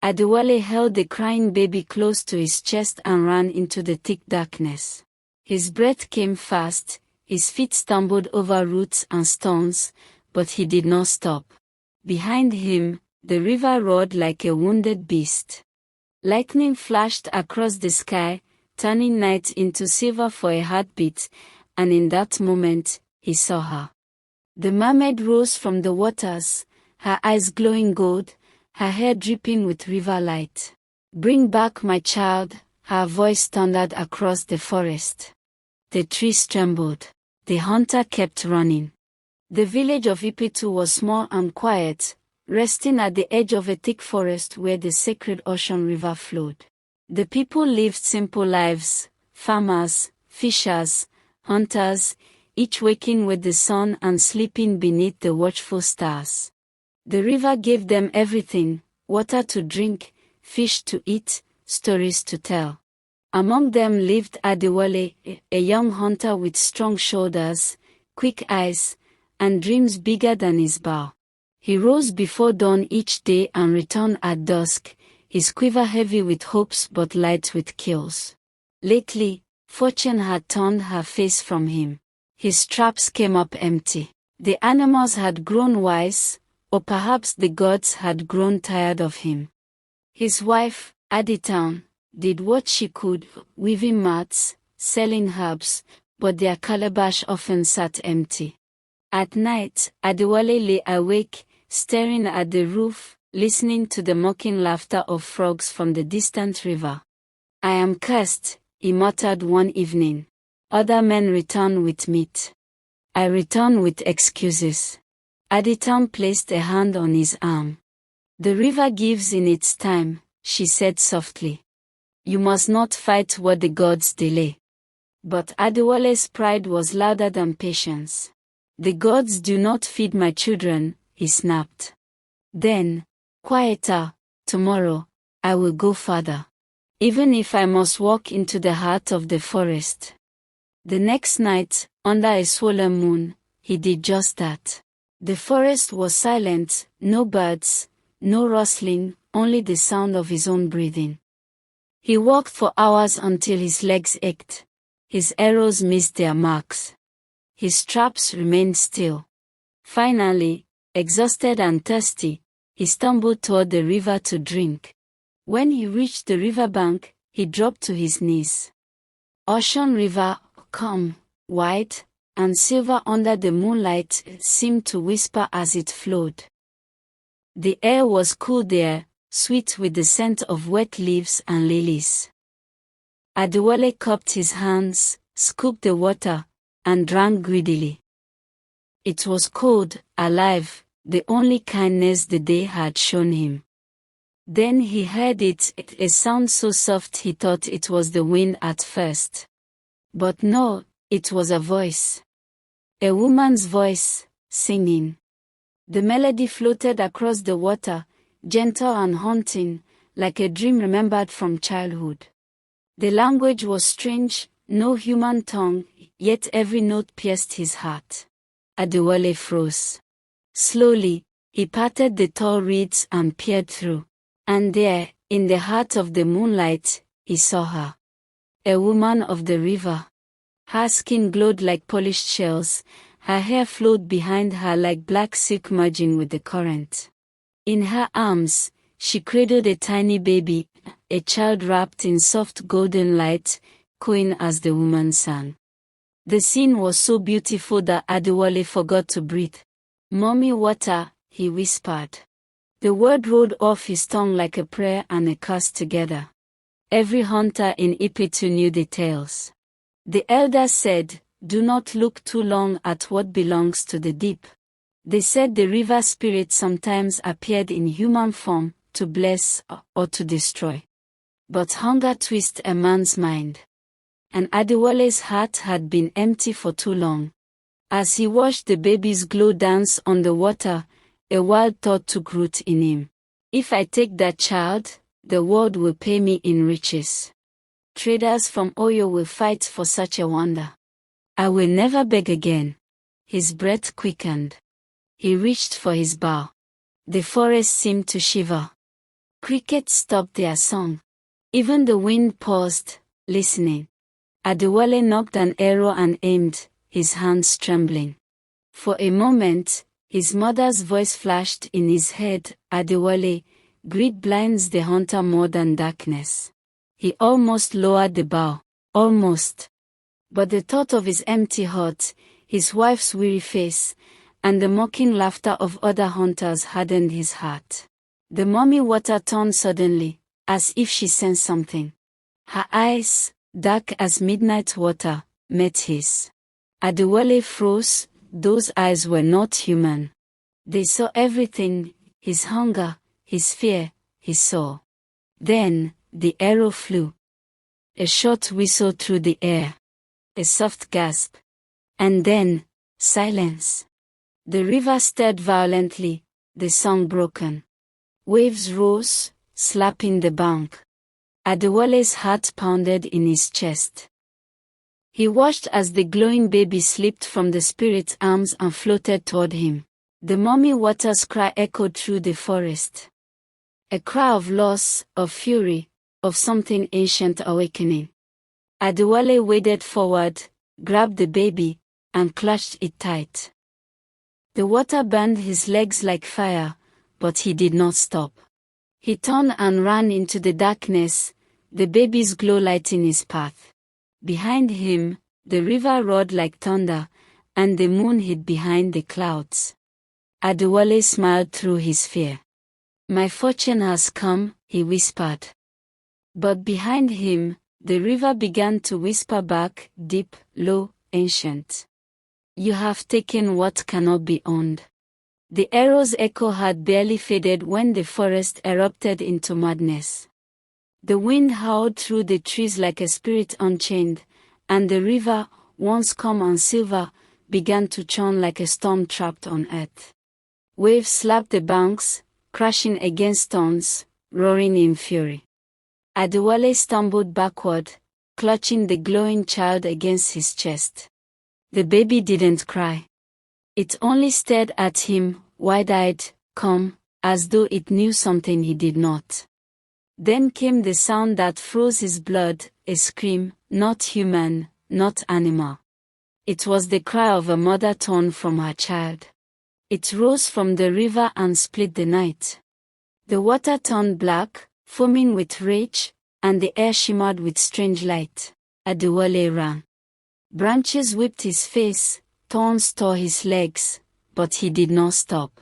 Adewale held the crying baby close to his chest and ran into the thick darkness. His breath came fast, his feet stumbled over roots and stones, but he did not stop. Behind him, the river roared like a wounded beast. Lightning flashed across the sky, turning night into silver for a heartbeat, and in that moment, he saw her. The mermaid rose from the waters, her eyes glowing gold, her hair dripping with river light. "Bring back my child," her voice thundered across the forest. The trees trembled. The hunter kept running. The village of Ipetu was small and quiet, resting at the edge of a thick forest where the sacred ocean river flowed. The people lived simple lives: farmers, fishers, hunters, each waking with the sun and sleeping beneath the watchful stars. The river gave them everything: water to drink, fish to eat, stories to tell. Among them lived Adewale, a young hunter with strong shoulders, quick eyes, and dreams bigger than his bow. He rose before dawn each day and returned at dusk, his quiver heavy with hopes but light with kills. Lately, fortune had turned her face from him. His traps came up empty. The animals had grown wise, or perhaps the gods had grown tired of him. His wife, Adetown, did what she could, weaving mats, selling herbs, but their calabash often sat empty. At night, Adewale lay awake, staring at the roof, listening to the mocking laughter of frogs from the distant river. "I am cursed," he muttered one evening. "Other men return with meat. I return with excuses." Adetown placed a hand on his arm. "The river gives in its time," she said softly. "You must not fight what the gods delay." But Adewale's pride was louder than patience. "The gods do not feed my children," he snapped. Then, quieter, "Tomorrow, I will go farther. Even if I must walk into the heart of the forest." The next night, under a swollen moon, he did just that. The forest was silent, no birds, no rustling, only the sound of his own breathing. He walked for hours until his legs ached. His arrows missed their marks. His traps remained still. Finally, exhausted and thirsty, he stumbled toward the river to drink. When he reached the riverbank, he dropped to his knees. Ocean River, calm, wide, and silver under the moonlight, seemed to whisper as it flowed. The air was cool there, sweet with the scent of wet leaves and lilies. Adewale cupped his hands, scooped the water, and drank greedily. It was cold, alive, the only kindness the day had shown him. Then he heard it, a sound so soft he thought it was the wind at first. But no, it was a voice. A woman's voice, singing. The melody floated across the water, gentle and haunting, like a dream remembered from childhood. The language was strange, no human tongue, yet every note pierced his heart. Adewale froze. Slowly, he parted the tall reeds and peered through. And there, in the heart of the moonlight, he saw her. A woman of the river. Her skin glowed like polished shells, her hair flowed behind her like black silk merging with the current. In her arms, she cradled a tiny baby, a child wrapped in soft golden light, cooing as the woman sang. The scene was so beautiful that Adewale forgot to breathe. "Mami Wata," he whispered. The word rolled off his tongue like a prayer and a curse together. Every hunter in Ipetu knew the tales. The elders said, "Do not look too long at what belongs to the deep." They said the river spirit sometimes appeared in human form, to bless or to destroy. But hunger twists a man's mind. And Adewale's heart had been empty for too long. As he watched the baby's glow dance on the water, a wild thought took root in him. "If I take that child, the world will pay me in riches. Traders from Oyo will fight for such a wonder. I will never beg again." His breath quickened. He reached for his bow. The forest seemed to shiver. Crickets stopped their song. Even the wind paused, listening. Adewale knocked an arrow and aimed, his hands trembling. For a moment, his mother's voice flashed in his head, "Adewale, greed blinds the hunter more than darkness." He almost lowered the bow. Almost. But the thought of his empty heart, his wife's weary face, and the mocking laughter of other hunters hardened his heart. The Mami Wata turned suddenly, as if she sensed something. Her eyes, dark as midnight water, met his. Adewale froze. Those eyes were not human. They saw everything, his hunger, his fear, his soul. Then, the arrow flew. A short whistle through the air. A soft gasp. And then, silence. The river stirred violently, the song broken. Waves rose, slapping the bank. Adewale's heart pounded in his chest. He watched as the glowing baby slipped from the spirit's arms and floated toward him. The Mami Wata's cry echoed through the forest. A cry of loss, of fury, of something ancient awakening. Adewale waded forward, grabbed the baby, and clutched it tight. The water burned his legs like fire, but he did not stop. He turned and ran into the darkness, the baby's glow lighting his path. Behind him, the river roared like thunder, and the moon hid behind the clouds. Adewale smiled through his fear. "My fortune has come," he whispered. But behind him, the river began to whisper back, deep, low, ancient. "You have taken what cannot be owned." The arrow's echo had barely faded when the forest erupted into madness. The wind howled through the trees like a spirit unchained, and the river, once calm and silver, began to churn like a storm trapped on earth. Waves slapped the banks, crashing against stones, roaring in fury. Adewale stumbled backward, clutching the glowing child against his chest. The baby didn't cry. It only stared at him, wide-eyed, calm, as though it knew something he did not. Then came the sound that froze his blood, a scream, not human, not animal. It was the cry of a mother torn from her child. It rose from the river and split the night. The water turned black, foaming with rage, and the air shimmered with strange light. Adewale ran. Branches whipped his face, thorns tore his legs, but he did not stop.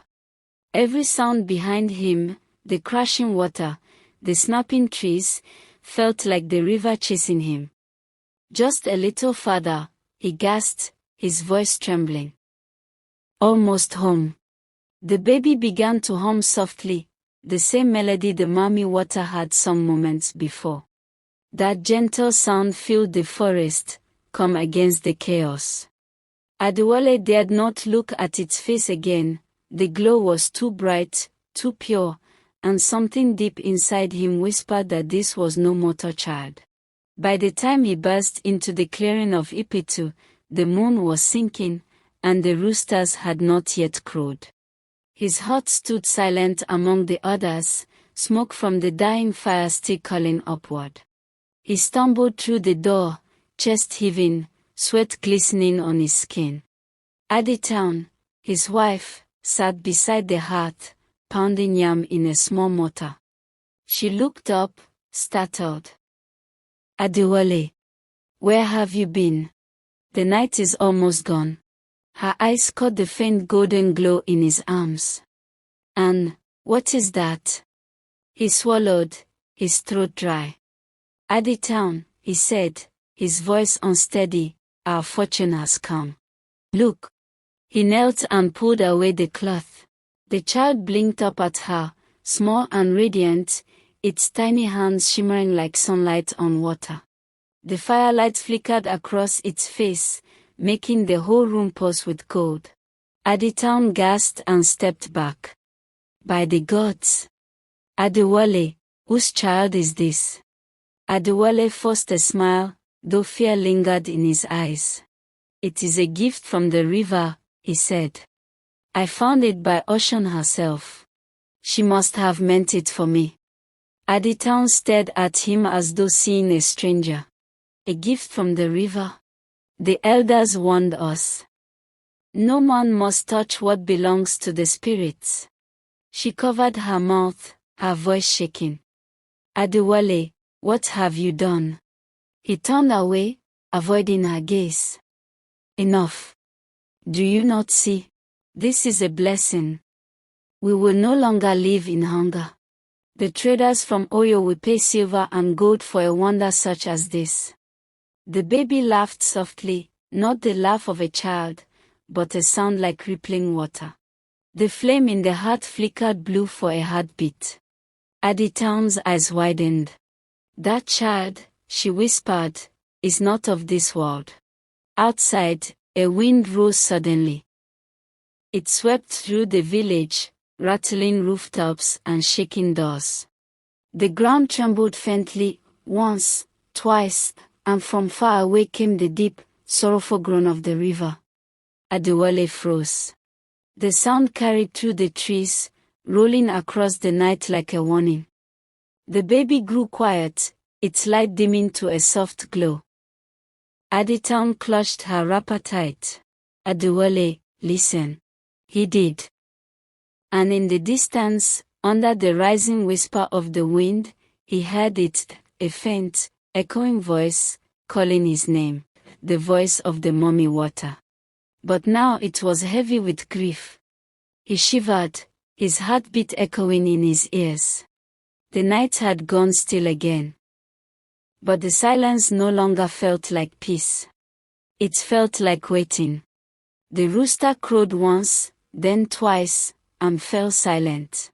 Every sound behind him, the crashing water, the snapping trees, felt like the river chasing him. Just a little farther, he gasped, his voice trembling. "Almost home." The baby began to hum softly, the same melody the Mami Wata had some moments before. That gentle sound filled the forest, come against the chaos. Adewale dared not look at its face again. The glow was too bright, too pure, and something deep inside him whispered that this was no mortal child. By the time he burst into the clearing of Ipetu, the moon was sinking, and the roosters had not yet crowed. His heart stood silent among the others, smoke from the dying fire still curling upward. He stumbled through the door, chest heaving, sweat glistening on his skin. Adetown, his wife, sat beside the hearth, pounding yam in a small mortar. She looked up, startled. "Adewale, where have you been? The night is almost gone." Her eyes caught the faint golden glow in his arms. "And, what is that?" He swallowed, his throat dry. "Adetown," he said, his voice unsteady, "our fortune has come. Look." He knelt and pulled away the cloth. The child blinked up at her, small and radiant, its tiny hands shimmering like sunlight on water. The firelight flickered across its face, making the whole room pulse with cold. Adetown gasped and stepped back. "By the gods! Adewale, whose child is this?" Adewale forced a smile, though fear lingered in his eyes. "It is a gift from the river," he said. "I found it by Ocean herself. She must have meant it for me." Adewale stared at him as though seeing a stranger. A gift from the river? The elders warned us. No man must touch what belongs to the spirits. She covered her mouth, her voice shaking. Adewale, what have you done? He turned away, avoiding her gaze. Enough. Do you not see? This is a blessing. We will no longer live in hunger. The traders from Oyo will pay silver and gold for a wonder such as this. The baby laughed softly, not the laugh of a child, but a sound like rippling water. The flame in the heart flickered blue for a heartbeat. Adewale's eyes widened. That child, she whispered, is not of this world. Outside, a wind rose suddenly. It swept through the village, rattling rooftops and shaking doors. The ground trembled faintly, once, twice, and from far away came the deep, sorrowful groan of the river. Adewale froze. The sound carried through the trees, rolling across the night like a warning. The baby grew quiet, its light dimming to a soft glow. Adewale clutched her wrapper tight. Adewale, listen. He did. And in the distance, under the rising whisper of the wind, he heard it, a faint, echoing voice, calling his name, the voice of the Mami Wata. But now it was heavy with grief. He shivered, his heartbeat echoing in his ears. The night had gone still again. But the silence no longer felt like peace. It felt like waiting. The rooster crowed once, then twice, and fell silent.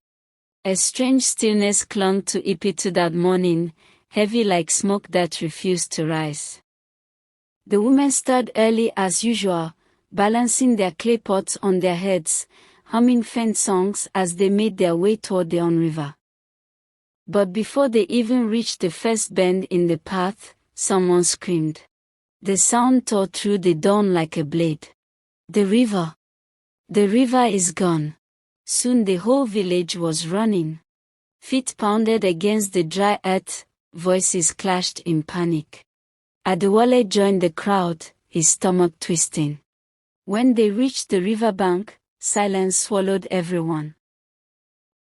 A strange stillness clung to Ipetu that morning, heavy like smoke that refused to rise. The women stirred early as usual, balancing their clay pots on their heads, humming faint songs as they made their way toward the river. But before they even reached the first bend in the path, someone screamed. The sound tore through the dawn like a blade. The river! The river is gone. Soon the whole village was running. Feet pounded against the dry earth, voices clashed in panic. Adewale joined the crowd, his stomach twisting. When they reached the riverbank, silence swallowed everyone.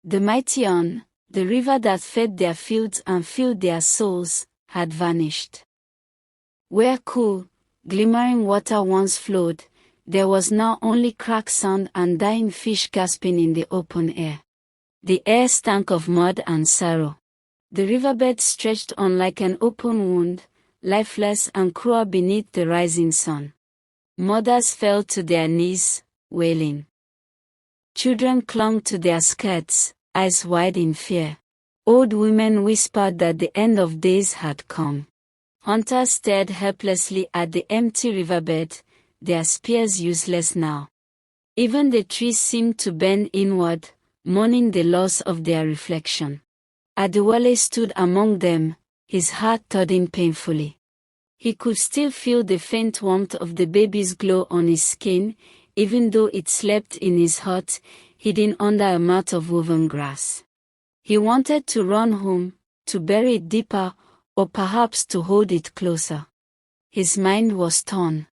The mighty Yon, the river that fed their fields and filled their souls, had vanished. Where cool, glimmering water once flowed, there was now only cracked sand and dying fish gasping in the open air. The air stank of mud and sorrow. The riverbed stretched on like an open wound, lifeless and cruel beneath the rising sun. Mothers fell to their knees, wailing. Children clung to their skirts, eyes wide in fear. Old women whispered that the end of days had come. Hunters stared helplessly at the empty riverbed, their spears useless now. Even the trees seemed to bend inward, mourning the loss of their reflection. Adewale stood among them, his heart thudding painfully. He could still feel the faint warmth of the baby's glow on his skin, even though it slept in his hut, hidden under a mat of woven grass. He wanted to run home, to bury it deeper, or perhaps to hold it closer. His mind was torn.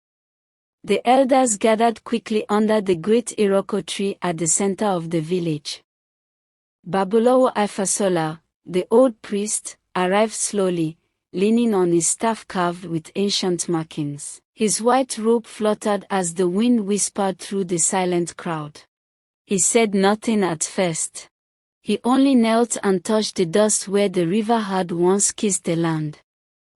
The elders gathered quickly under the great Iroko tree at the center of the village. Babalawo Ifasola, the old priest, arrived slowly, leaning on his staff carved with ancient markings. His white robe fluttered as the wind whispered through the silent crowd. He said nothing at first. He only knelt and touched the dust where the river had once kissed the land.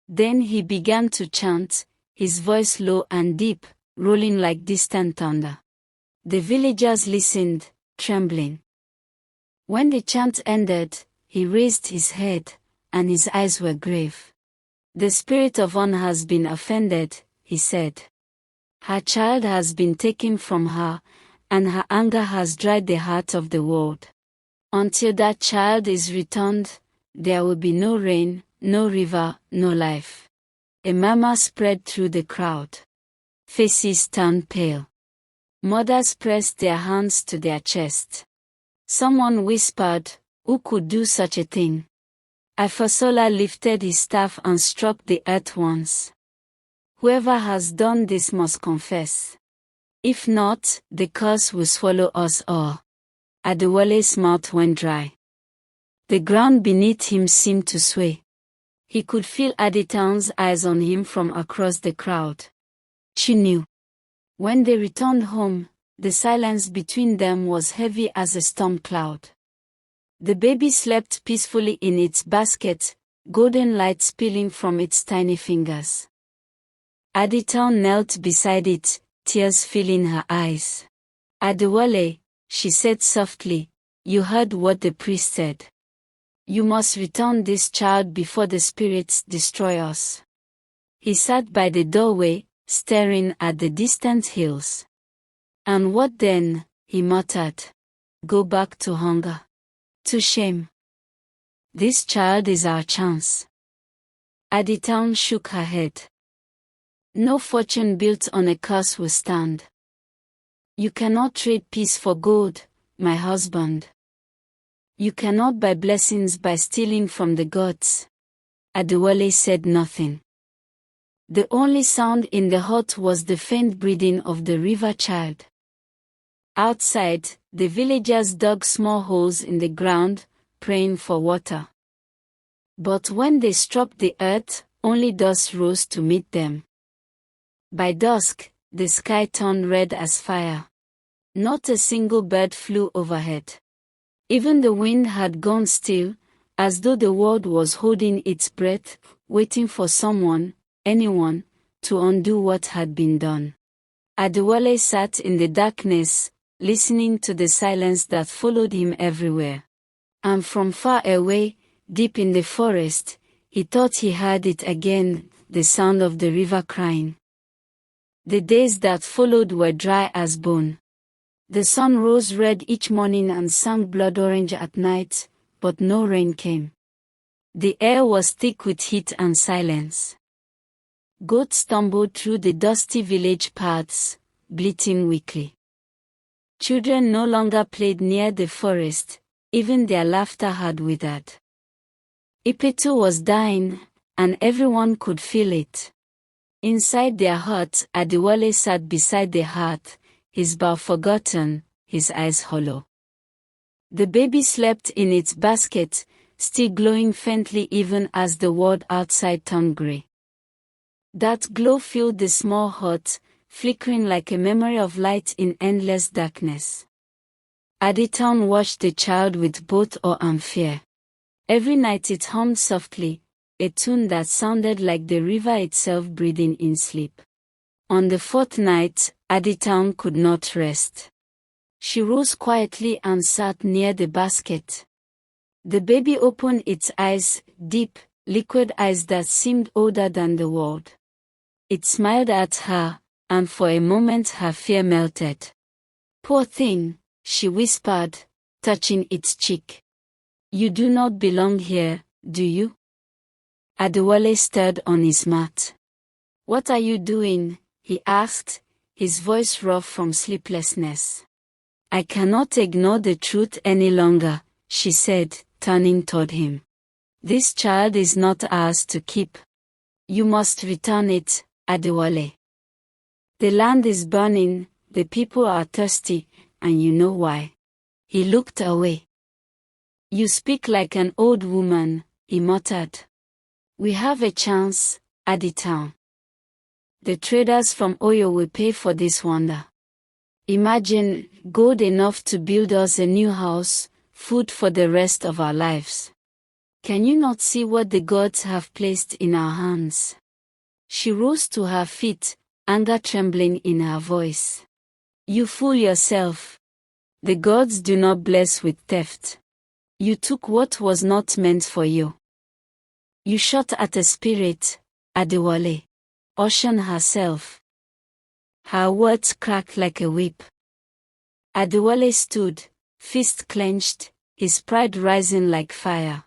Then he began to chant, his voice low and deep, rolling like distant thunder. The villagers listened, trembling. When the chant ended, he raised his head, and his eyes were grave. The spirit of On has been offended, he said. Her child has been taken from her, and her anger has dried the heart of the world. Until that child is returned, there will be no rain, no river, no life. A murmur spread through the crowd. Faces turned pale. Mothers pressed their hands to their chest. Someone whispered, "Who could do such a thing?" Ifasola lifted his staff and struck the earth once. Whoever has done this must confess. If not, the curse will swallow us all. Adewale's mouth went dry. The ground beneath him seemed to sway. He could feel Adetown's eyes on him from across the crowd. She knew. When they returned home, the silence between them was heavy as a storm cloud. The baby slept peacefully in its basket, golden light spilling from its tiny fingers. Adetown knelt beside it, tears filling her eyes. Adewale, she said softly, you heard what the priest said. You must return this child before the spirits destroy us. He sat by the doorway, staring at the distant hills. And what then? He muttered. Go back to hunger. To shame. This child is our chance. Adetown shook her head. No fortune built on a curse will stand. You cannot trade peace for gold, my husband. You cannot buy blessings by stealing from the gods. Adewale said nothing. The only sound in the hut was the faint breathing of the river child. Outside, the villagers dug small holes in the ground, praying for water. But when they struck the earth, only dust rose to meet them. By dusk, the sky turned red as fire. Not a single bird flew overhead. Even the wind had gone still, as though the world was holding its breath, waiting for someone, anyone, to undo what had been done. Adewale sat in the darkness, listening to the silence that followed him everywhere. And from far away, deep in the forest, he thought he heard it again, the sound of the river crying. The days that followed were dry as bone. The sun rose red each morning and sank blood orange at night, but no rain came. The air was thick with heat and silence. Goats stumbled through the dusty village paths, bleating weakly. Children no longer played near the forest, even their laughter had withered. Ipetu was dying, and everyone could feel it. Inside their hut, Adewale sat beside the hearth, his bow forgotten, his eyes hollow. The baby slept in its basket, still glowing faintly even as the world outside turned grey. That glow filled the small hut, flickering like a memory of light in endless darkness. Adetown watched the child with both awe and fear. Every night it hummed softly, a tune that sounded like the river itself breathing in sleep. On the fourth night, Adetown could not rest. She rose quietly and sat near the basket. The baby opened its eyes, deep, liquid eyes that seemed older than the world. It smiled at her, and for a moment her fear melted. Poor thing, she whispered, touching its cheek. You do not belong here, do you? Adewale stirred on his mat. What are you doing? He asked, his voice rough from sleeplessness. I cannot ignore the truth any longer, she said, turning toward him. This child is not ours to keep. You must return it, Adewale. The land is burning, the people are thirsty, and you know why. He looked away. You speak like an old woman, he muttered. We have a chance, Adetown. The traders from Oyo will pay for this wonder. Imagine, gold enough to build us a new house, food for the rest of our lives. Can you not see what the gods have placed in our hands? She rose to her feet, anger trembling in her voice. You fool yourself. The gods do not bless with theft. You took what was not meant for you. You shot at a spirit, Adewale. Ocean herself. Her words cracked like a whip. Adewale stood, fist clenched, his pride rising like fire.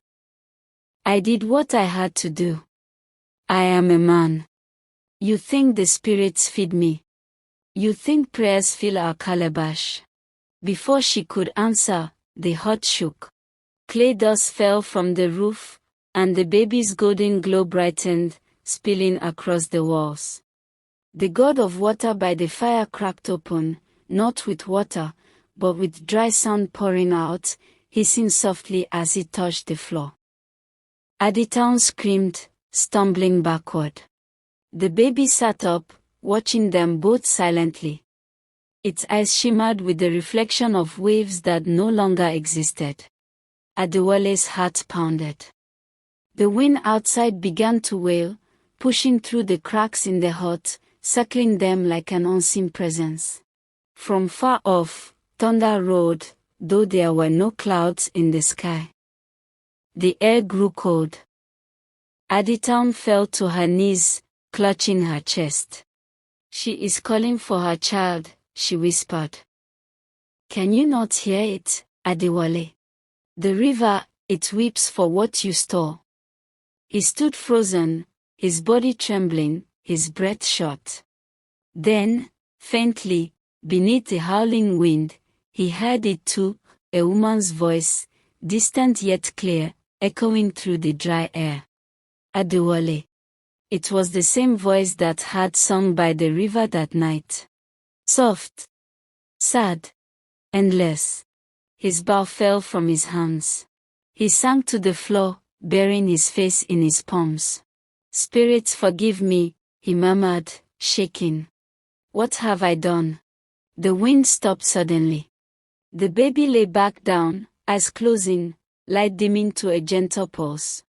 I did what I had to do. I am a man. You think the spirits feed me. You think prayers fill our calabash. Before she could answer, the hut shook. Clay dust fell from the roof, and the baby's golden glow brightened, spilling across the walls. The god of water by the fire cracked open, not with water, but with dry sand pouring out, hissing softly as it touched the floor. Adewale screamed, stumbling backward. The baby sat up, watching them both silently. Its eyes shimmered with the reflection of waves that no longer existed. Adewale's heart pounded. The wind outside began to wail, pushing through the cracks in the hut, circling them like an unseen presence. From far off, thunder roared, though there were no clouds in the sky. The air grew cold. Adewale fell to her knees, clutching her chest. "She is calling for her child," she whispered. "Can you not hear it, Adewale? The river, it weeps for what you stole." He stood frozen, his body trembling, his breath short. Then, faintly, beneath the howling wind, he heard it too, a woman's voice, distant yet clear, echoing through the dry air. "Adewale." It was the same voice that had sung by the river that night. Soft, sad, endless. His bow fell from his hands. He sank to the floor, burying his face in his palms. "Spirits, forgive me," he murmured, shaking. "What have I done?" The wind stopped suddenly. The baby lay back down, eyes closing, light dimming to a gentle pulse.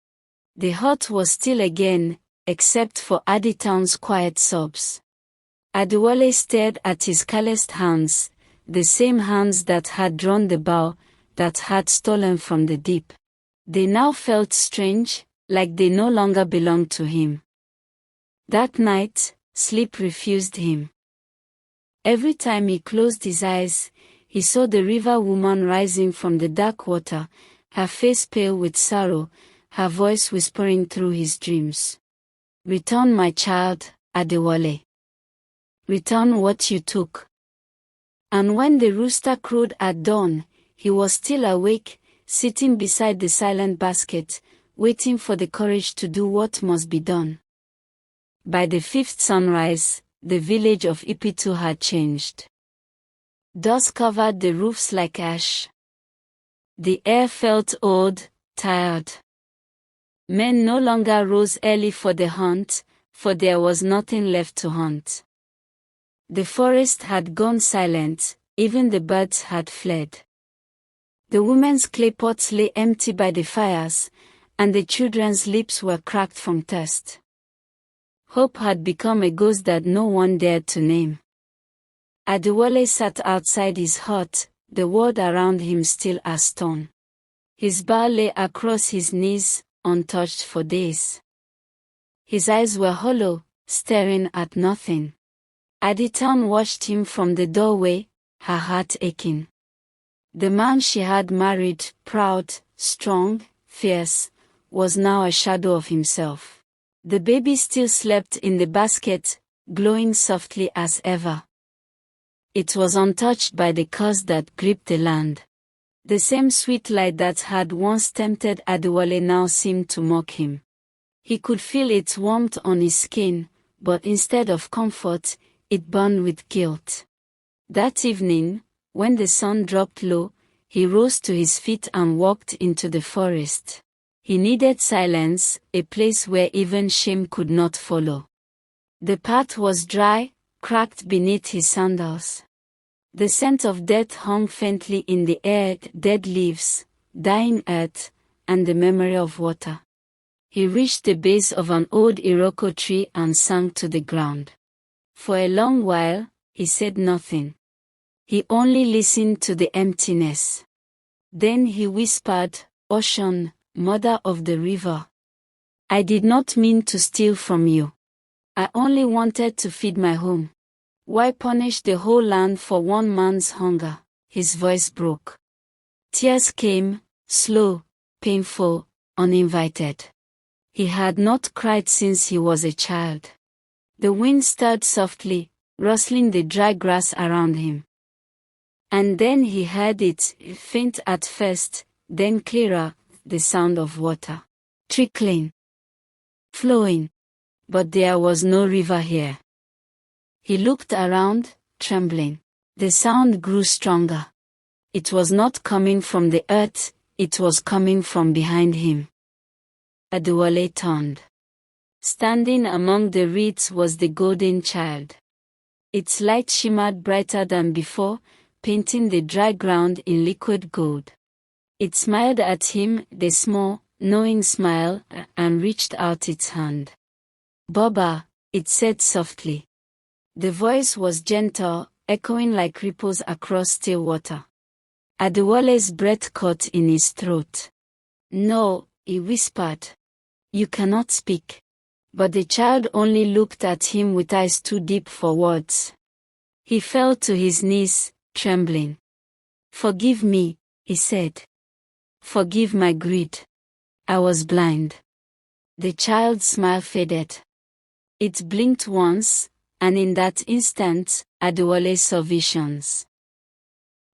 The hut was still again, except for Adewale's quiet sobs. Adewale stared at his calloused hands, the same hands that had drawn the bow, that had stolen from the deep. They now felt strange, like they no longer belonged to him. That night, sleep refused him. Every time he closed his eyes, he saw the river woman rising from the dark water, her face pale with sorrow, her voice whispering through his dreams. "Return, my child, Adewale. Return what you took." And when the rooster crowed at dawn, he was still awake, sitting beside the silent basket, waiting for the courage to do what must be done. By the fifth sunrise, the village of Ipetu had changed. Dust covered the roofs like ash. The air felt old, tired. Men no longer rose early for the hunt, for there was nothing left to hunt. The forest had gone silent, even the birds had fled. The women's clay pots lay empty by the fires, and the children's lips were cracked from thirst. Hope had become a ghost that no one dared to name. Adewale sat outside his hut, the world around him still as stone. His bow lay across his knees, untouched for days. His eyes were hollow, staring at nothing. Adewale watched him from the doorway, her heart aching. The man she had married, proud, strong, fierce, was now a shadow of himself. The baby still slept in the basket, glowing softly as ever. It was untouched by the curse that gripped the land. The same sweet light that had once tempted Adewale now seemed to mock him. He could feel its warmth on his skin, but instead of comfort, it burned with guilt. That evening, when the sun dropped low, he rose to his feet and walked into the forest. He needed silence, a place where even shame could not follow. The path was dry, cracked beneath his sandals. The scent of death hung faintly in the air, dead leaves, dying earth, and the memory of water. He reached the base of an old iroko tree and sank to the ground. For a long while, he said nothing. He only listened to the emptiness. Then he whispered, "Ocean, mother of the river. I did not mean to steal from you. I only wanted to feed my home. Why punish the whole land for one man's hunger?" His voice broke. Tears came, slow, painful, uninvited. He had not cried since he was a child. The wind stirred softly, rustling the dry grass around him. And then he heard it, faint at first, then clearer, the sound of water. trickling, flowing. But there was no river here. He looked around, trembling. The sound grew stronger. It was not coming from the earth, it was coming from behind him. Adewale turned. Standing among the reeds was the golden child. Its light shimmered brighter than before, painting the dry ground in liquid gold. It smiled at him, the small, knowing smile, and reached out its hand. "Baba," it said softly. The voice was gentle, echoing like ripples across still water. Adewale's breath caught in his throat. "No," he whispered. "You cannot speak." But the child only looked at him with eyes too deep for words. He fell to his knees, trembling. "Forgive me," he said. "Forgive my greed. I was blind." The child's smile faded. It blinked once, and in that instant, Adewale saw visions.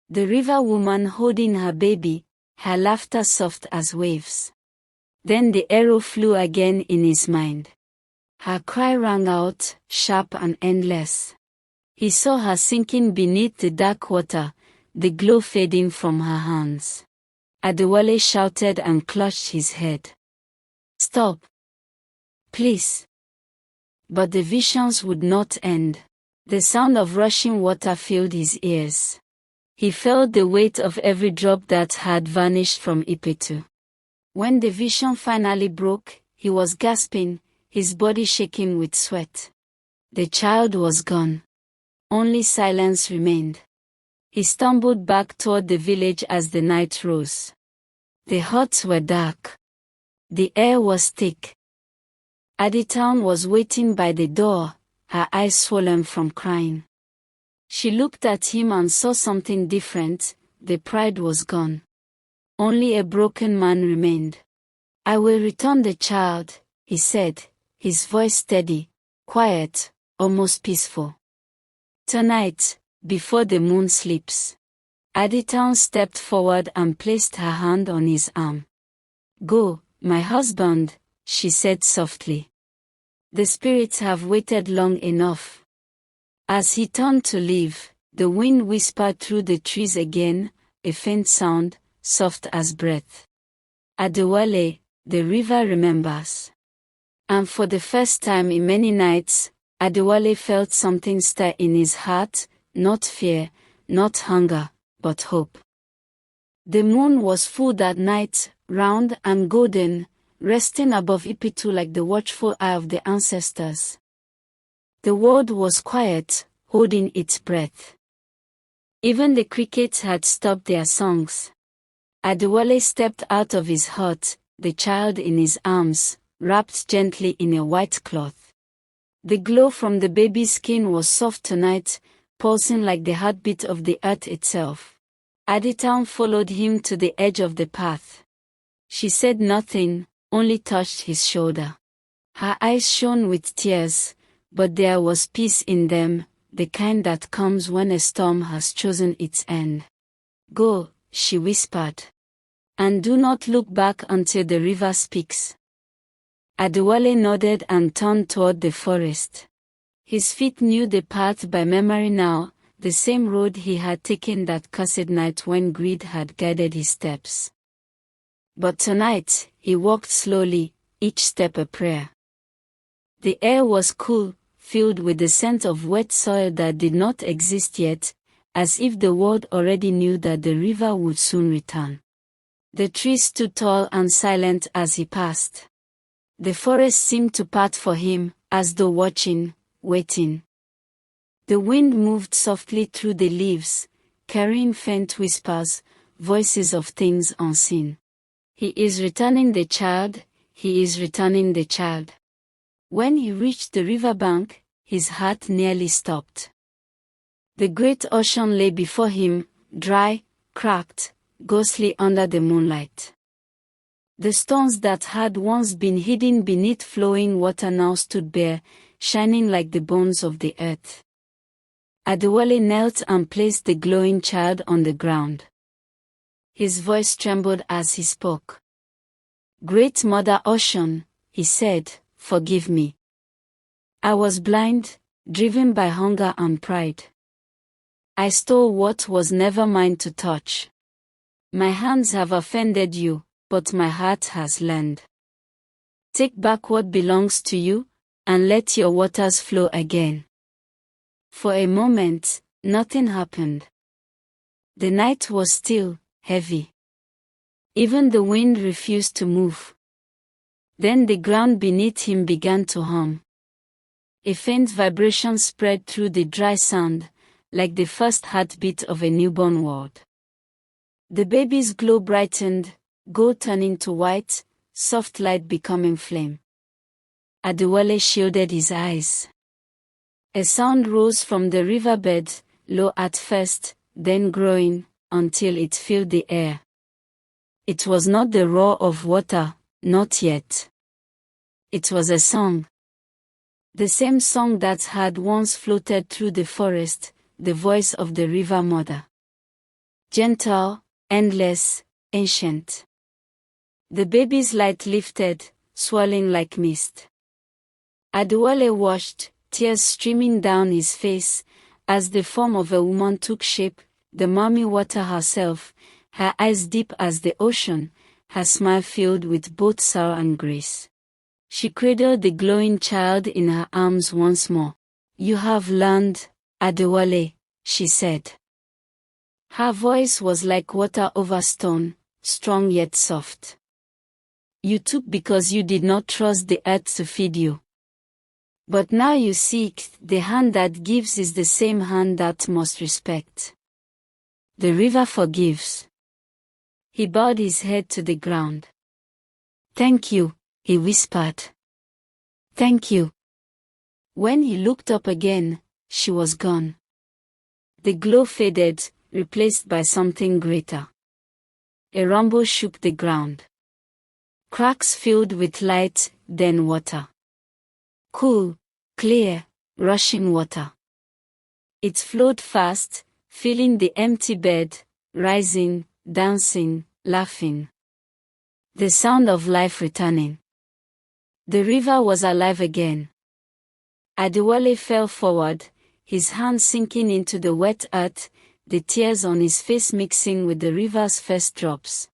The river woman holding her baby, her laughter soft as waves. Then the arrow flew again in his mind. Her cry rang out, sharp and endless. He saw her sinking beneath the dark water, the glow fading from her hands. Adewale shouted and clutched his head. "Stop! Please!" But the visions would not end. The sound of rushing water filled his ears. He felt the weight of every drop that had vanished from Ipetu. When the vision finally broke, he was gasping, his body shaking with sweat. The child was gone. Only silence remained. He stumbled back toward the village as the night rose. The huts were dark. The air was thick. Adetown was waiting by the door, her eyes swollen from crying. She looked at him and saw something different. The pride was gone. Only a broken man remained. "I will return the child," he said, his voice steady, quiet, almost peaceful. "Tonight, before the moon sleeps." Adetown stepped forward and placed her hand on his arm. "Go, my husband," she said softly. "The spirits have waited long enough." As he turned to leave, the wind whispered through the trees again, a faint sound, soft as breath. "Adewale, the river remembers." And for the first time in many nights, Adewale felt something stir in his heart, not fear, not hunger, but hope. The moon was full that night, round and golden, resting above Ipetu like the watchful eye of the ancestors. The world was quiet, holding its breath. Even the crickets had stopped their songs. Adewale stepped out of his hut, the child in his arms, wrapped gently in a white cloth. The glow from the baby's skin was soft tonight, pulsing like the heartbeat of the earth itself. Adetown followed him to the edge of the path. She said nothing, only touched his shoulder. Her eyes shone with tears, but there was peace in them, the kind that comes when a storm has chosen its end. "Go," she whispered. "And do not look back until the river speaks." Adewale nodded and turned toward the forest. His feet knew the path by memory now, the same road he had taken that cursed night when greed had guided his steps. But tonight, he walked slowly, each step a prayer. The air was cool, filled with the scent of wet soil that did not exist yet, as if the world already knew that the river would soon return. The trees stood tall and silent as he passed. The forest seemed to part for him, as though watching, waiting. The wind moved softly through the leaves, carrying faint whispers, voices of things unseen. "He is returning the child, he is returning the child." When he reached the riverbank, his heart nearly stopped. The great ocean lay before him, dry, cracked, ghostly under the moonlight. The stones that had once been hidden beneath flowing water now stood bare, shining like the bones of the earth. Adewale knelt and placed the glowing child on the ground. His voice trembled as he spoke. "Great Mother Ocean," he said, "forgive me. I was blind, driven by hunger and pride. I stole what was never mine to touch. My hands have offended you, but my heart has learned. Take back what belongs to you, and let your waters flow again." For a moment, nothing happened. The night was still, heavy. Even the wind refused to move. Then the ground beneath him began to hum. A faint vibration spread through the dry sand, like the first heartbeat of a newborn world. The baby's glow brightened, gold turning to white, soft light becoming flame. Adewale shielded his eyes. A sound rose from the riverbed, low at first, then growing, until it filled the air. It was not the roar of water, not yet. It was a song. The same song that had once floated through the forest, the voice of the river mother. Gentle, endless, ancient. The baby's light lifted, swirling like mist. Adewale watched, tears streaming down his face, as the form of a woman took shape, the Mami Wata herself, her eyes deep as the ocean, her smile filled with both sorrow and grace. She cradled the glowing child in her arms once more. "You have learned, Adewale," she said. Her voice was like water over stone, strong yet soft. "You took because you did not trust the earth to feed you. But now you seek, the hand that gives is the same hand that must respect. The river forgives." He bowed his head to the ground. "Thank you," he whispered. "Thank you." When he looked up again, she was gone. The glow faded, replaced by something greater. A rumble shook the ground. Cracks filled with light, then water. Cool, clear, rushing water. It flowed fast, filling the empty bed, rising, dancing, laughing. The sound of life returning. The river was alive again. Adewale fell forward, his hand sinking into the wet earth, the tears on his face mixing with the river's first drops.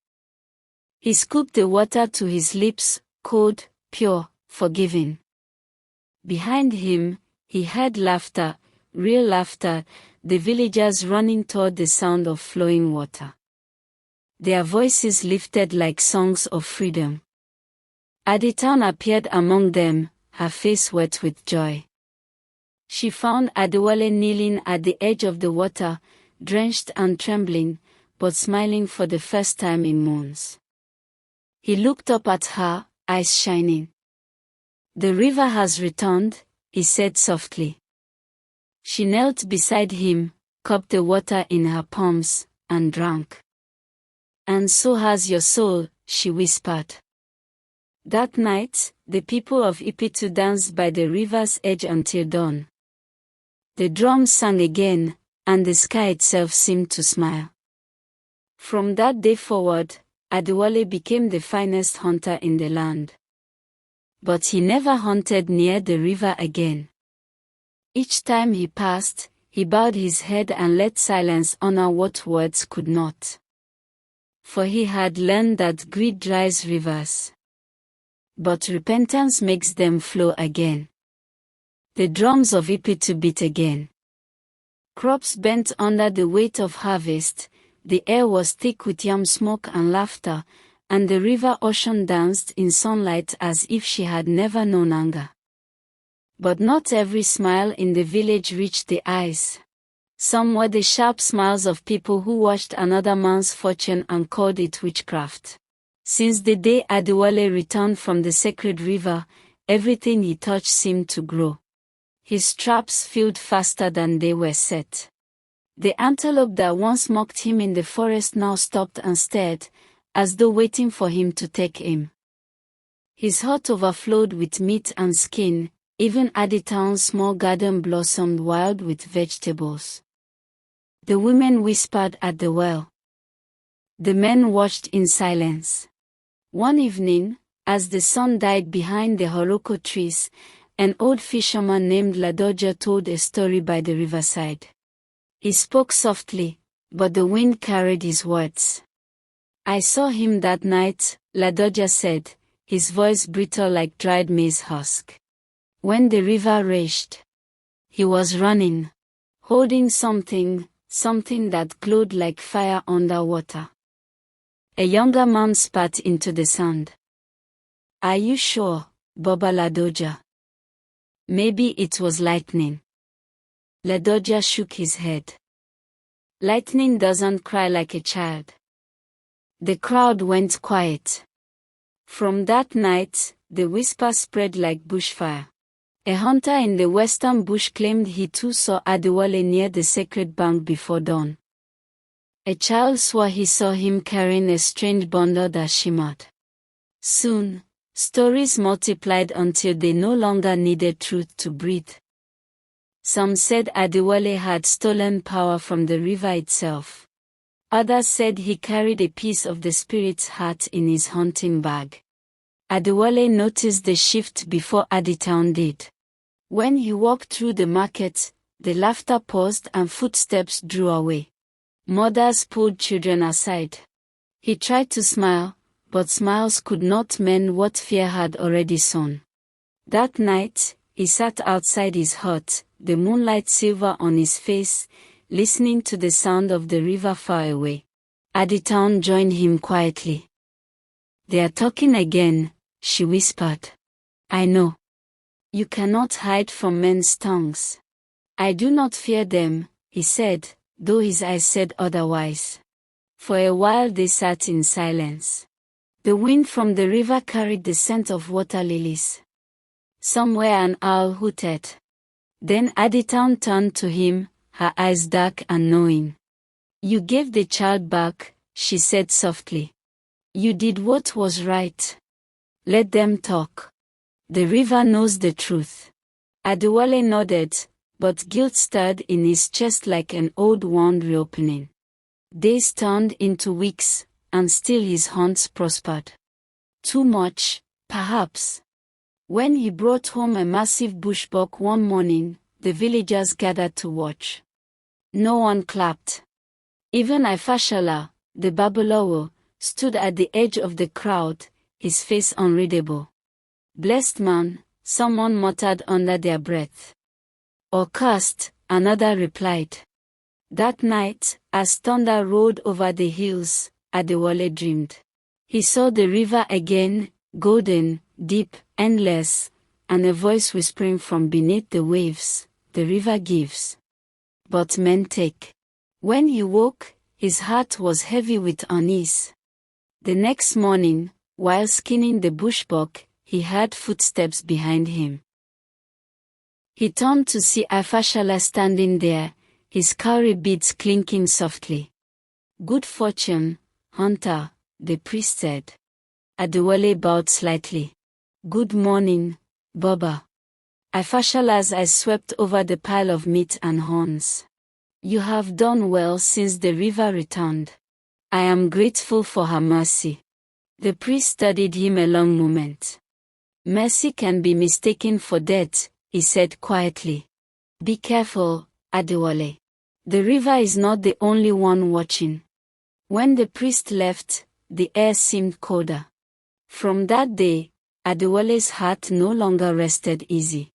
He scooped the water to his lips, cold, pure, forgiving. Behind him, he heard laughter, real laughter, the villagers running toward the sound of flowing water. Their voices lifted like songs of freedom. Adetown appeared among them, her face wet with joy. She found Adewale kneeling at the edge of the water, drenched and trembling, but smiling for the first time in months. He looked up at her, eyes shining. "The river has returned," he said softly. She knelt beside him, cupped the water in her palms, and drank. "And so has your soul," she whispered. That night, the people of Ipetu danced by the river's edge until dawn. The drums sang again, and the sky itself seemed to smile. From that day forward, Adewale became the finest hunter in the land. But he never hunted near the river again. Each time he passed, he bowed his head and let silence honor what words could not. For he had learned that greed dries rivers. But repentance makes them flow again. The drums of Ipetu beat again. Crops bent under the weight of harvest, the air was thick with yam smoke and laughter, and the river ocean danced in sunlight as if she had never known anger. But not every smile in the village reached the eyes. Some were the sharp smiles of people who watched another man's fortune and called it witchcraft. Since the day Adewale returned from the sacred river, everything he touched seemed to grow. His traps filled faster than they were set. The antelope that once mocked him in the forest now stopped and stared, as though waiting for him to take aim. His hut overflowed with meat and skin, even Adetown's small garden blossomed wild with vegetables. The women whispered at the well. The men watched in silence. One evening, as the sun died behind the Horoko trees, an old fisherman named Ladoja told a story by the riverside. He spoke softly, but the wind carried his words. I saw him that night, Ladoja said, his voice brittle like dried maize husk. When the river raged, he was running, holding something that glowed like fire underwater. A younger man spat into the sand. Are you sure, Baba Ladoja? Maybe it was lightning. Ladoja shook his head. Lightning doesn't cry like a child. The crowd went quiet. From that night, the whisper spread like bushfire. A hunter in the western bush claimed he too saw Adewale near the sacred bank before dawn. A child swore he saw him carrying a strange bundle that shimmered. Soon, stories multiplied until they no longer needed truth to breathe. Some said Adewale had stolen power from the river itself. Others said he carried a piece of the spirit's heart in his hunting bag. Adewale noticed the shift before Aditown did. When he walked through the market, the laughter paused and footsteps drew away. Mothers pulled children aside. He tried to smile, but smiles could not mend what fear had already sown. That night, he sat outside his hut, the moonlight silver on his face, listening to the sound of the river far away. Aditown joined him quietly. They are talking again, she whispered. I know. You cannot hide from men's tongues. I do not fear them, he said, though his eyes said otherwise. For a while they sat in silence. The wind from the river carried the scent of water lilies. Somewhere an owl hooted. Then Aditown turned to him, her eyes dark and knowing. You gave the child back, she said softly. You did what was right. Let them talk. The river knows the truth. Adewale nodded, but guilt stirred in his chest like an old wound reopening. Days turned into weeks, and still his hunts prospered. Too much, perhaps. When he brought home a massive bushbuck one morning, the villagers gathered to watch. No one clapped. Even Ifashala, the Babalawo, stood at the edge of the crowd, his face unreadable. Blessed man, someone muttered under their breath. Or cursed, another replied. That night, as thunder rolled over the hills, Adewale dreamed. He saw the river again, golden, deep, endless, and a voice whispering from beneath the waves, the river gives, but men take. When he woke, his heart was heavy with unease. The next morning, while skinning the bushbuck, he heard footsteps behind him. He turned to see Ifashala standing there, his cowrie beads clinking softly. Good fortune, hunter, the priest said. Adewale bowed slightly. Good morning, Baba. Ifashala's eyes swept over the pile of meat and horns. You have done well since the river returned. I am grateful for her mercy. The priest studied him a long moment. Mercy can be mistaken for death, he said quietly. Be careful, Adewale. The river is not the only one watching. When the priest left, the air seemed colder. From that day, Adewale's heart no longer rested easy.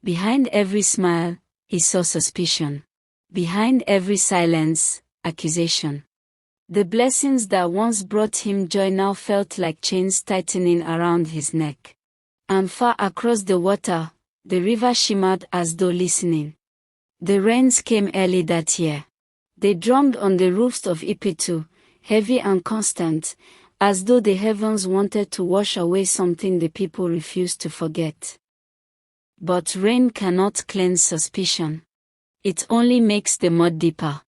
Behind every smile, he saw suspicion. Behind every silence, accusation. The blessings that once brought him joy now felt like chains tightening around his neck. And far across the water, the river shimmered as though listening. The rains came early that year. They drummed on the roofs of Ipetu, heavy and constant, as though the heavens wanted to wash away something the people refused to forget. But rain cannot cleanse suspicion. It only makes the mud deeper.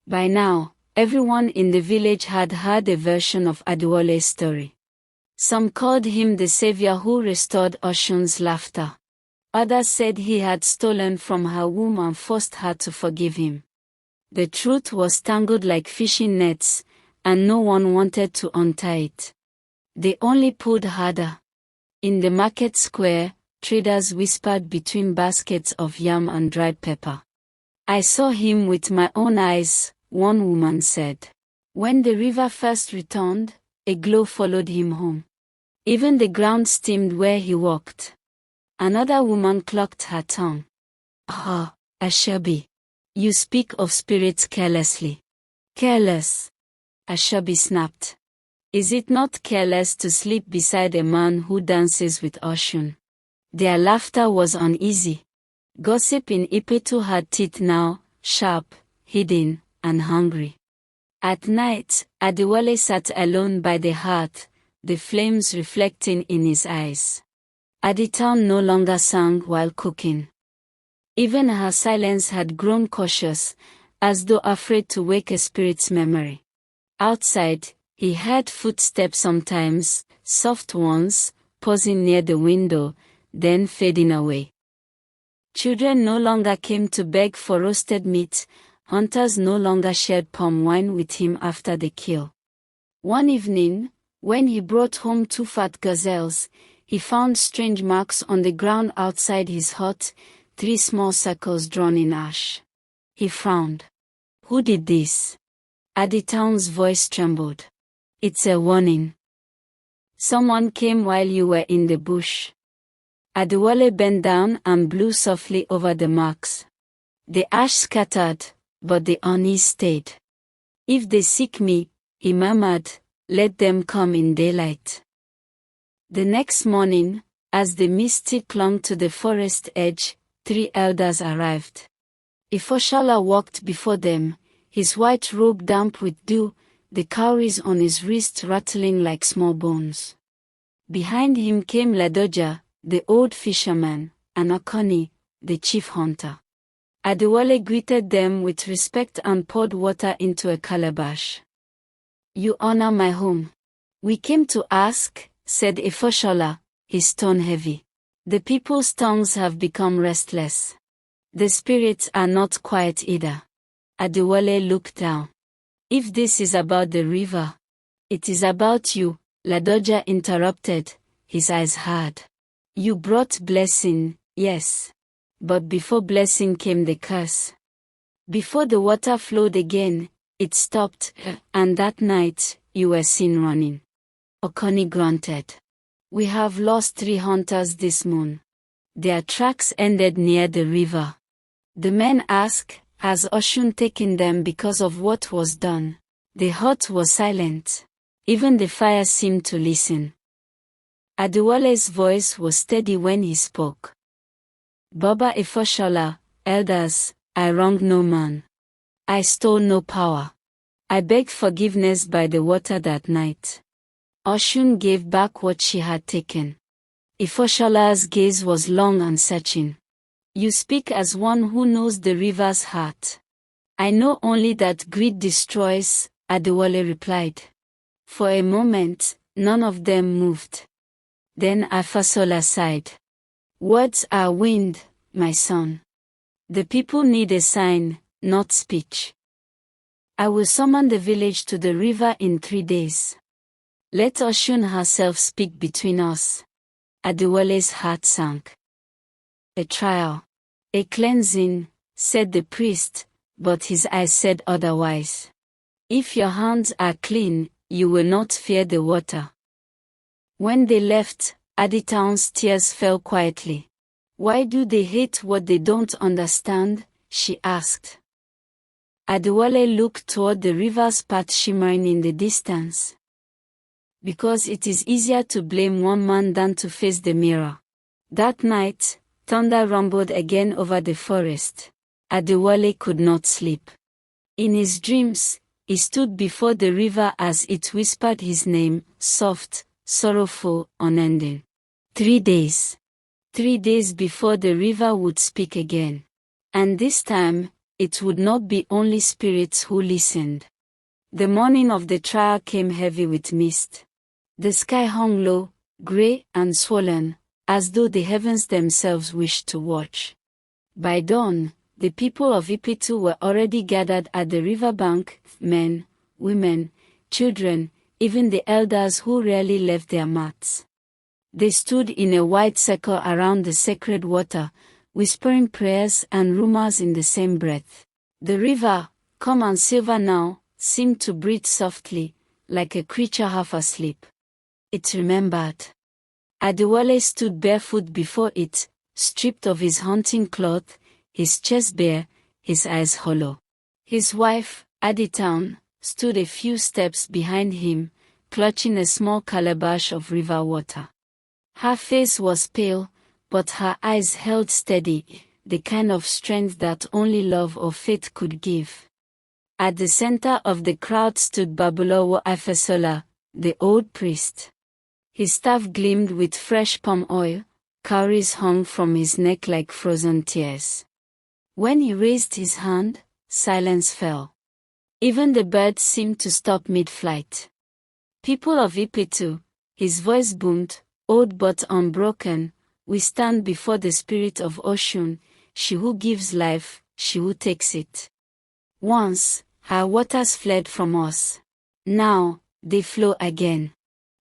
By now, everyone in the village had heard a version of Adewale's story. Some called him the savior who restored Oshun's laughter. Others said he had stolen from her womb and forced her to forgive him. The truth was tangled like fishing nets, and no one wanted to untie it. They only pulled harder. In the market square, traders whispered between baskets of yam and dried pepper. "I saw him with my own eyes," one woman said. When the river first returned, a glow followed him home. Even the ground steamed where he walked. Another woman clucked her tongue. "Ah, Ashabi. You speak of spirits carelessly." "Careless?" Ashabi snapped. "Is it not careless to sleep beside a man who dances with Oshun?" Their laughter was uneasy. Gossip in Ipetu had teeth now, sharp, hidden, and hungry. At night, Adewale sat alone by the hearth, the flames reflecting in his eyes. Aditown no longer sang while cooking. Even her silence had grown cautious, as though afraid to wake a spirit's memory. Outside, he heard footsteps sometimes, soft ones, pausing near the window, then fading away. Children no longer came to beg for roasted meat, hunters no longer shared palm wine with him after the kill. One evening, when he brought home 2 fat gazelles, he found strange marks on the ground outside his hut, 3 small circles drawn in ash. He frowned. "Who did this?" Aditown's voice trembled. "It's a warning. Someone came while you were in the bush." Adewale bent down and blew softly over the marks. The ash scattered, but the unease stayed. "If they seek me," he murmured, "let them come in daylight." The next morning, as the mist clung to the forest edge, 3 elders arrived. Ifoshala walked before them, his white robe damp with dew, the cowries on his wrist rattling like small bones. Behind him came Ladoja, the old fisherman, and Akoni, the chief hunter. Adewale greeted them with respect and poured water into a calabash. "You honor my home." "We came to ask," said Ifoshala, his tone heavy. "The people's tongues have become restless. The spirits are not quiet either." Adewale looked down. "If this is about the river, it is about you," Ladoja interrupted, his eyes hard. "You brought blessing, yes. But before blessing came the curse. Before the water flowed again, it stopped, and that night, you were seen running." Okoni grunted. "We have lost 3 hunters this moon. Their tracks ended near the river." The men asked, "Has Oshun taken them because of what was done?" The hut was silent. Even the fire seemed to listen. Adewale's voice was steady when he spoke. "Baba Ifoshala, elders, I wronged no man. I stole no power. I begged forgiveness by the water that night. Oshun gave back what she had taken." Ifoshala's gaze was long and searching. "You speak as one who knows the river's heart." "I know only that greed destroys," Adewale replied. For a moment, none of them moved. Then Afasola sighed. "Words are wind, my son. The people need a sign, not speech. I will summon the village to the river in 3 days. Let Oshun herself speak between us." Adewale's heart sank. "A trial. A cleansing," said the priest, but his eyes said otherwise. "If your hands are clean, you will not fear the water." When they left, Aditown's tears fell quietly. "Why do they hate what they don't understand?" she asked. Adewale looked toward the river's path shimmering in the distance. "Because it is easier to blame one man than to face the mirror." That night, thunder rumbled again over the forest. Adewale could not sleep. In his dreams, he stood before the river as it whispered his name, soft, sorrowful, unending. 3 days. 3 days before the river would speak again. And this time, it would not be only spirits who listened. The morning of the trial came heavy with mist. The sky hung low, gray and swollen, as though the heavens themselves wished to watch. By dawn, the people of Ipetu were already gathered at the riverbank, men, women, children, even the elders who rarely left their mats. They stood in a wide circle around the sacred water, whispering prayers and rumors in the same breath. The river, calm and silver now, seemed to breathe softly, like a creature half asleep. It remembered. Adewale stood barefoot before it, stripped of his hunting cloth, his chest bare, his eyes hollow. His wife, Adetown, stood a few steps behind him, clutching a small calabash of river water. Her face was pale, but her eyes held steady, the kind of strength that only love or faith could give. At the center of the crowd stood Babalawo Afesola, the old priest. His staff gleamed with fresh palm oil, cowries hung from his neck like frozen tears. When he raised his hand, silence fell. Even the birds seemed to stop mid-flight. People of Ipetu, his voice boomed, old but unbroken, we stand before the spirit of Oshun, she who gives life, she who takes it. Once, her waters fled from us. Now, they flow again.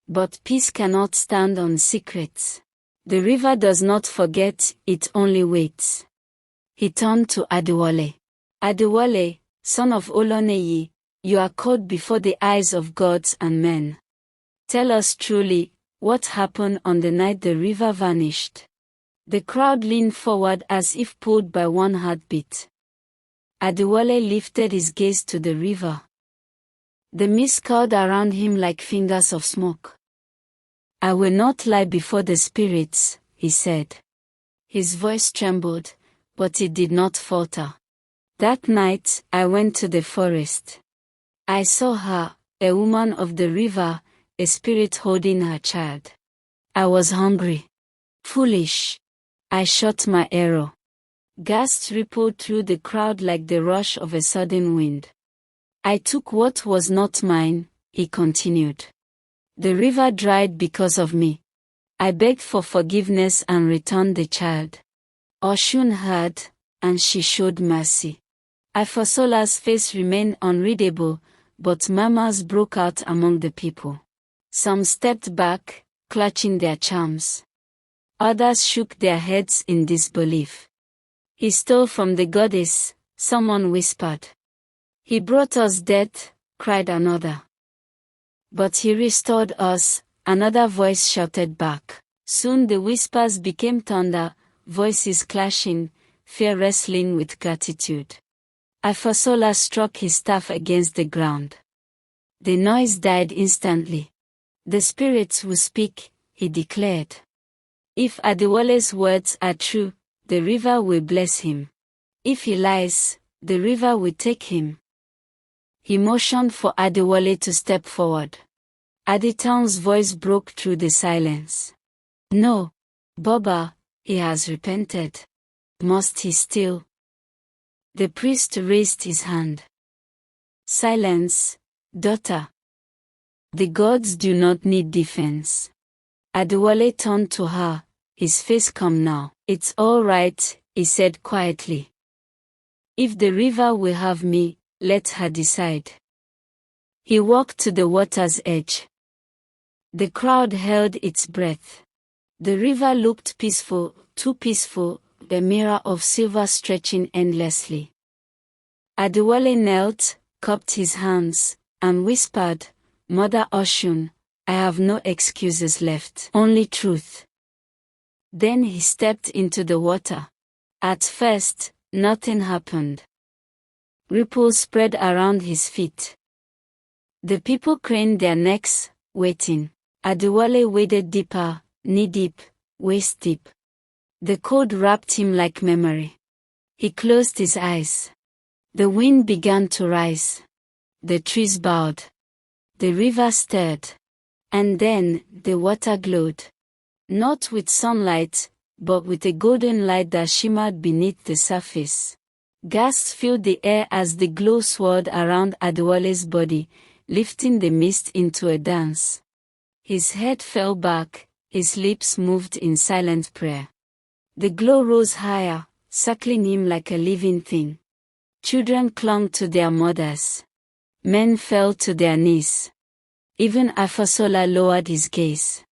But peace cannot stand on secrets. The river does not forget, it only waits. He turned to Adewale. Adewale, son of Oloneyi, you are caught before the eyes of gods and men. Tell us truly, what happened on the night the river vanished? The crowd leaned forward as if pulled by one heartbeat. Adewale lifted his gaze to the river. The mist curled around him like fingers of smoke. I will not lie before the spirits, he said. His voice trembled, but it did not falter. That night, I went to the forest. I saw her, a woman of the river, a spirit holding her child. I was hungry. Foolish. I shot my arrow. Gasps rippled through the crowd like the rush of a sudden wind. I took what was not mine, he continued. The river dried because of me. I begged for forgiveness and returned the child. Oshun heard, and she showed mercy. Afosola's face remained unreadable, but murmurs broke out among the people. Some stepped back, clutching their charms. Others shook their heads in disbelief. He stole from the goddess, someone whispered. He brought us death, cried another. But he restored us, another voice shouted back. Soon the whispers became thunder, voices clashing, fear wrestling with gratitude. Afosola struck his staff against the ground. The noise died instantly. The spirits will speak, he declared. If Adewale's words are true, the river will bless him. If he lies, the river will take him. He motioned for Adewale to step forward. Adetown's voice broke through the silence. No, Baba, he has repented. Must he still? The priest raised his hand. Silence, daughter. The gods do not need defense. Adewale turned to her, his face calm now. It's all right, he said quietly. If the river will have me, let her decide. He walked to the water's edge. The crowd held its breath. The river looked peaceful, too peaceful, the mirror of silver stretching endlessly. Adewale knelt, cupped his hands, and whispered, Mother Oshun, I have no excuses left, only truth. Then he stepped into the water. At first, nothing happened. Ripples spread around his feet. The people craned their necks, waiting. Adewale waded deeper, knee-deep, waist-deep. The cold wrapped him like memory. He closed his eyes. The wind began to rise. The trees bowed. The river stirred. And then, the water glowed. Not with sunlight, but with a golden light that shimmered beneath the surface. Gasps filled the air as the glow swirled around Adewale's body, lifting the mist into a dance. His head fell back, his lips moved in silent prayer. The glow rose higher, circling him like a living thing. Children clung to their mothers. Men fell to their knees. Even Afasola lowered his gaze.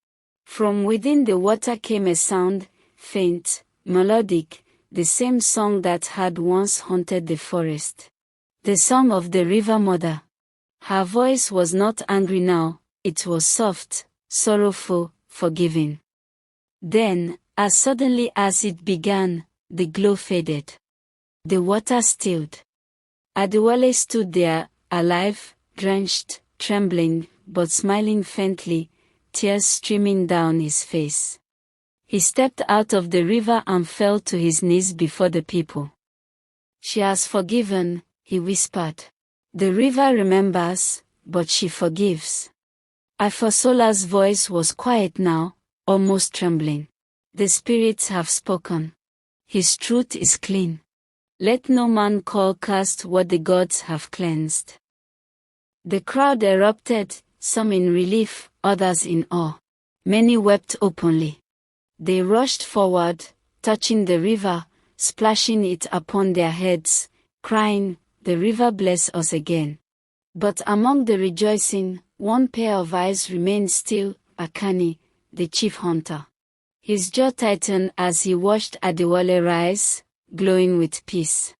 From within the water came a sound, faint, melodic, the same song that had once haunted the forest. The song of the river mother. Her voice was not angry now, it was soft, sorrowful, forgiving. Then, as suddenly as it began, the glow faded. The water stilled. Adewale stood there, alive, drenched, trembling, but smiling faintly, tears streaming down his face. He stepped out of the river and fell to his knees before the people. "She has forgiven," he whispered. "The river remembers, but she forgives." Afosola's voice was quiet now, almost trembling. "The spirits have spoken. His truth is clean. Let no man call cursed what the gods have cleansed." The crowd erupted, some in relief, others in awe. Many wept openly. They rushed forward, touching the river, splashing it upon their heads, crying, "The river bless us again." But among the rejoicing, one pair of eyes remained still, Akani, the chief hunter. His jaw tightened as he watched Adewale rise, glowing with peace.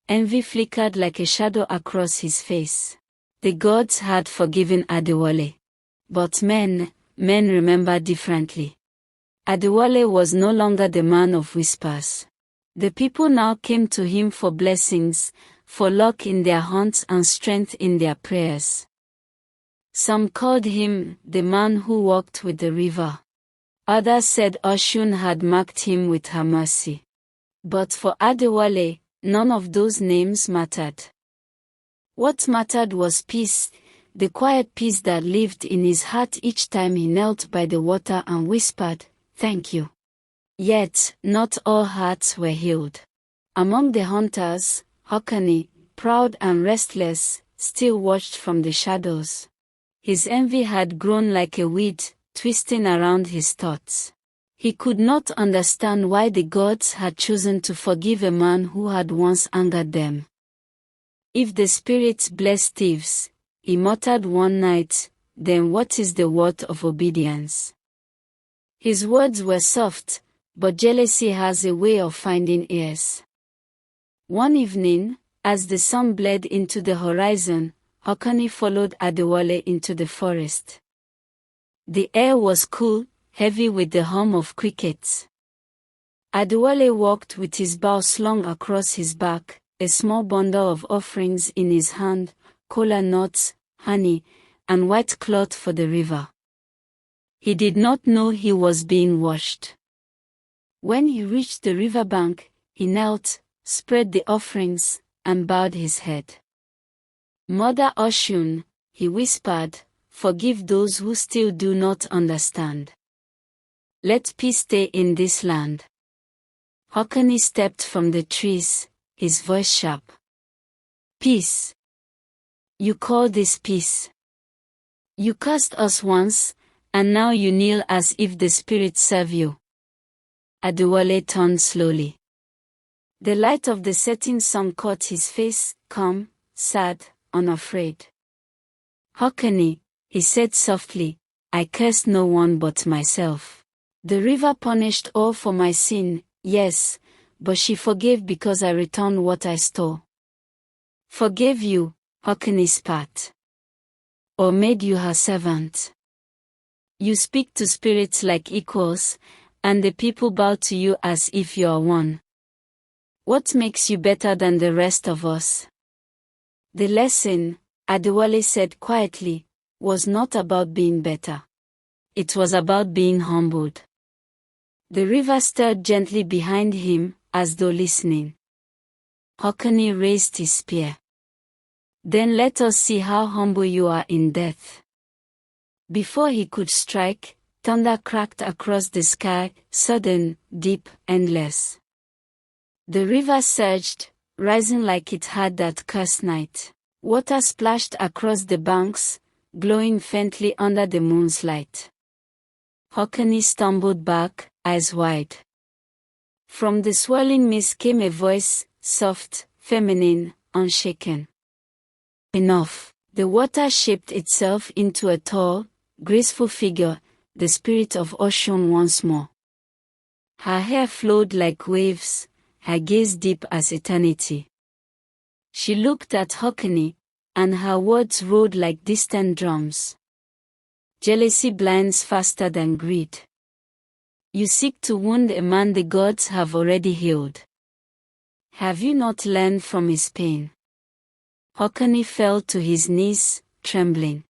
Envy flickered like a shadow across his face. The gods had forgiven Adewale. But men remember differently. Adewale was no longer the man of whispers. The people now came to him for blessings, for luck in their hunts and strength in their prayers. Some called him the man who walked with the river. Others said Oshun had marked him with her mercy. But for Adewale, none of those names mattered. What mattered was peace, the quiet peace that lived in his heart each time he knelt by the water and whispered, "Thank you." Yet, not all hearts were healed. Among the hunters, Hokani, proud and restless, still watched from the shadows. His envy had grown like a weed, twisting around his thoughts. He could not understand why the gods had chosen to forgive a man who had once angered them. "If the spirits bless thieves," he muttered one night, "then what is the worth of obedience?" His words were soft, but jealousy has a way of finding ears. One evening, as the sun bled into the horizon, Hokani followed Adewale into the forest. The air was cool, heavy with the hum of crickets. Adewale walked with his bow slung across his back, a small bundle of offerings in his hand, kola nuts, honey, and white cloth for the river. He did not know he was being washed. When he reached the riverbank, he knelt, spread the offerings, and bowed his head. "Mother Oshun," he whispered, "forgive those who still do not understand. Let peace stay in this land." Hokani stepped from the trees, his voice sharp. "Peace? You call this peace? You cursed us once, and now you kneel as if the spirits serve you." Adewale turned slowly. The light of the setting sun caught his face, calm, sad, unafraid. "Hokani," he said softly, "I cursed no one but myself. The river punished all for my sin, yes, but she forgave because I returned what I stole." "Forgave you," Hokani spat. "Or made you her servant? You speak to spirits like equals, and the people bow to you as if you are one. What makes you better than the rest of us?" The lesson, Adewale said quietly, was not about being better. It was about being humbled. The river stirred gently behind him, as though listening. Hokani raised his spear. "Then let us see how humble you are in death." Before he could strike, thunder cracked across the sky, sudden, deep, endless. The river surged, rising like it had that cursed night. Water splashed across the banks, glowing faintly under the moon's light. Hokani stumbled back, eyes wide. From the swirling mist came a voice, soft, feminine, unshaken. "Enough, The water shaped itself into a tall, graceful figure, the spirit of ocean once more. Her hair flowed like waves, her gaze deep as eternity. She looked at Hokini, and her words roared like distant drums. Jealousy blinds faster than greed. You seek to wound a man the gods have already healed. Have you not learned from his pain? Hokini fell to his knees, trembling.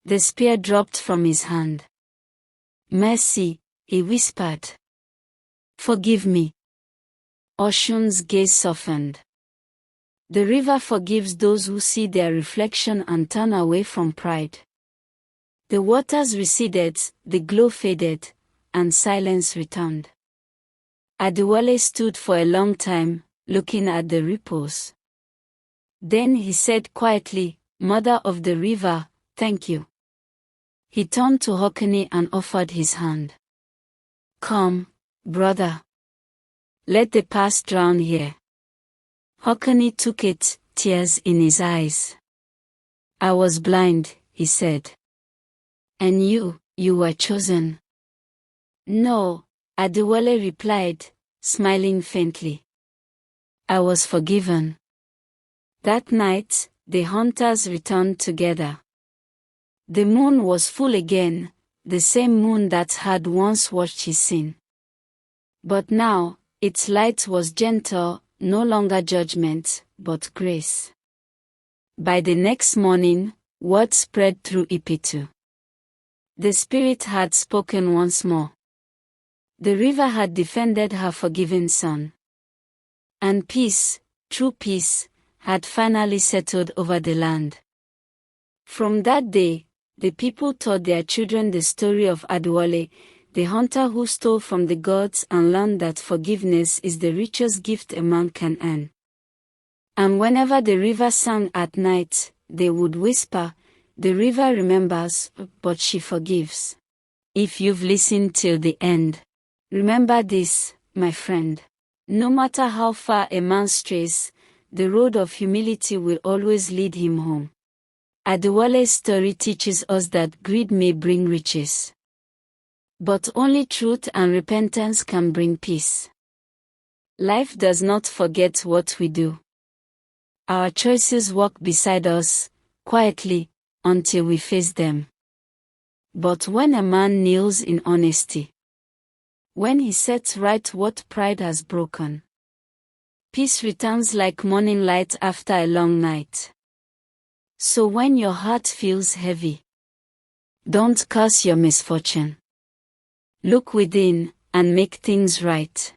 The spear dropped from his hand. Mercy, he whispered. Forgive me. Ocean's gaze softened. The river forgives those who see their reflection and turn away from pride. The waters receded, the glow faded, and silence returned. Adewale stood for a long time, looking at the ripples. Then he said quietly, "Mother of the river, thank you." He turned to Hokini and offered his hand. "Come, brother. Let the past drown here." Hokini took it, tears in his eyes. "I was blind," he said. "And you were chosen." "No," Adewale replied, smiling faintly. "I was forgiven." That night, the hunters returned together. The moon was full again, the same moon that had once watched his sin. But now, its light was gentle, no longer judgment, but grace. By the next morning, word spread through Ipetu. The spirit had spoken once more. The river had defended her forgiven son. And peace, true peace, had finally settled over the land. From that day, the people taught their children the story of Adewale, the hunter who stole from the gods and learned that forgiveness is the richest gift a man can earn. And whenever the river sang at night, they would whisper, "The river remembers, but she forgives." If you've listened till the end, remember this, my friend. No matter how far a man strays, the road of humility will always lead him home. Adewale's story teaches us that greed may bring riches, but only truth and repentance can bring peace. Life does not forget what we do. Our choices walk beside us, quietly, until we face them. But when a man kneels in honesty, when he sets right what pride has broken, peace returns like morning light after a long night. So when your heart feels heavy, don't curse your misfortune. Look within and make things right.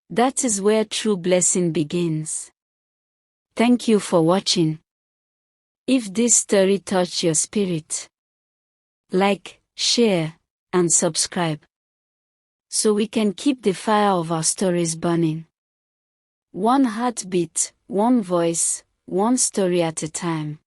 That is where true blessing begins. Thank you for watching. If this story touched your spirit, like, share, and subscribe, so we can keep the fire of our stories burning. One heartbeat, one voice, one story at a time.